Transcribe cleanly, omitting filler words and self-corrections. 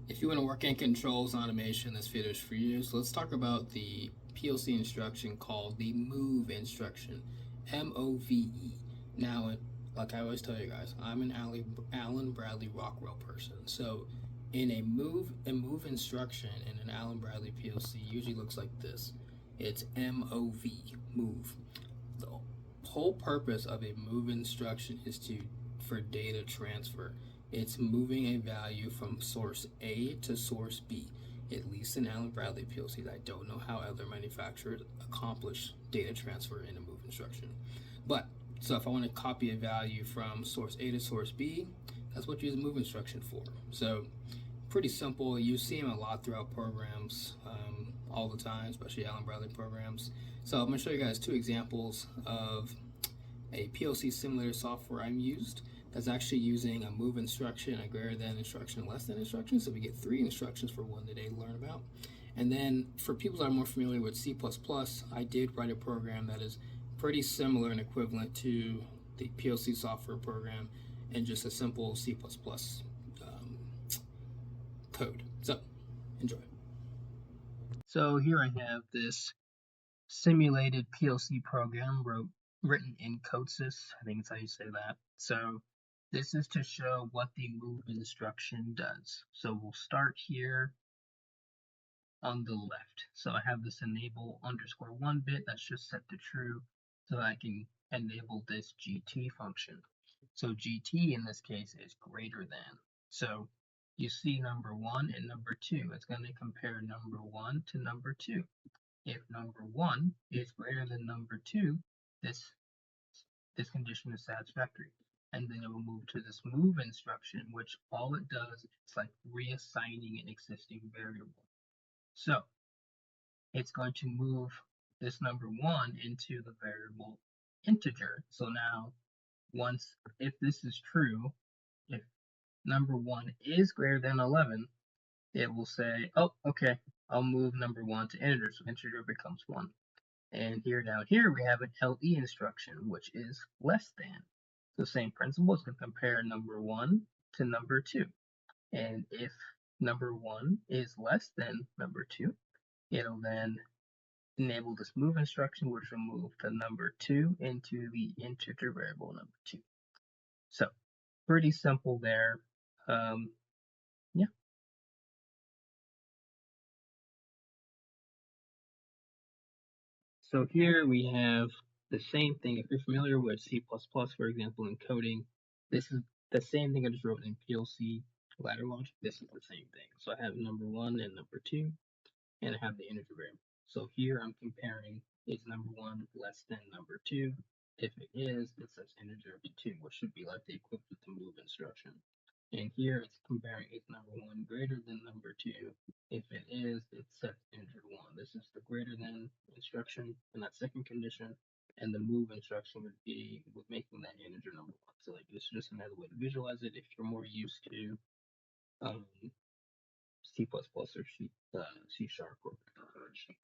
If you want to work in controls and automation, this video is for you. So let's talk about the PLC instruction called the MOV instruction, MOVE. Now, like I always tell you guys, I'm an Allen Bradley Rockwell person. So in a move instruction in an Allen Bradley PLC usually looks like this. It's MOV, move. The whole purpose of a move instruction is for data transfer. It's moving a value from source A to source B. At least in Allen Bradley PLCs, I don't know how other manufacturers accomplish data transfer in a move instruction. But so if I want to copy a value from source A to source B, that's what you use a move instruction for. So pretty simple. You see them a lot throughout programs all the time, especially Allen Bradley programs. So I'm going to show you guys two examples of a PLC simulator software I'm used that's actually using a move instruction, a greater than instruction, less than instruction. So we get 3 instructions for one today to learn about. And then for people that are more familiar with C++, I did write a program that is pretty similar and equivalent to the PLC software program and just a simple C++ code. So enjoy. So here I have this simulated PLC program written in CodeSys. I think it's how you say that. So this is to show what the move instruction does. So we'll start here on the left. So I have this enable _1 bit that's just set to true so I can enable this GT function. So GT in this case is greater than. So you see number 1 and number 2. It's going to compare number 1 to number 2. If number 1 is greater than number 2, this condition is satisfactory. And then it will move to this move instruction, which all it does is like reassigning an existing variable. So it's going to move this number 1 into the variable integer. So now if this is true, if number 1 is greater than 11, it will say, oh, okay, I'll move number 1 to integer, so integer becomes 1. And down here we have an LE instruction, which is less than. The same principle is going to compare number 1 to number 2. And if number 1 is less than number 2, it'll then enable this move instruction, which will move the number 2 into the integer variable number 2. So pretty simple there. Yeah. So here we have the same thing. If you're familiar with C++, for example, in coding, this is the same thing I just wrote in PLC ladder logic. This is the same thing. So I have number 1 and number 2, and I have the integer variable. So here I'm comparing, is number 1 less than number 2? If it is, it says integer to 2, which should be like the equivalent to move instruction. And here it's comparing, is number 1 greater than number 2? If it is, it sets integer to 1. This is the greater than instruction in that second condition, and the move instruction would be with making that integer number 1. So like this is just another way to visualize it if you're more used to C++ or C# programming.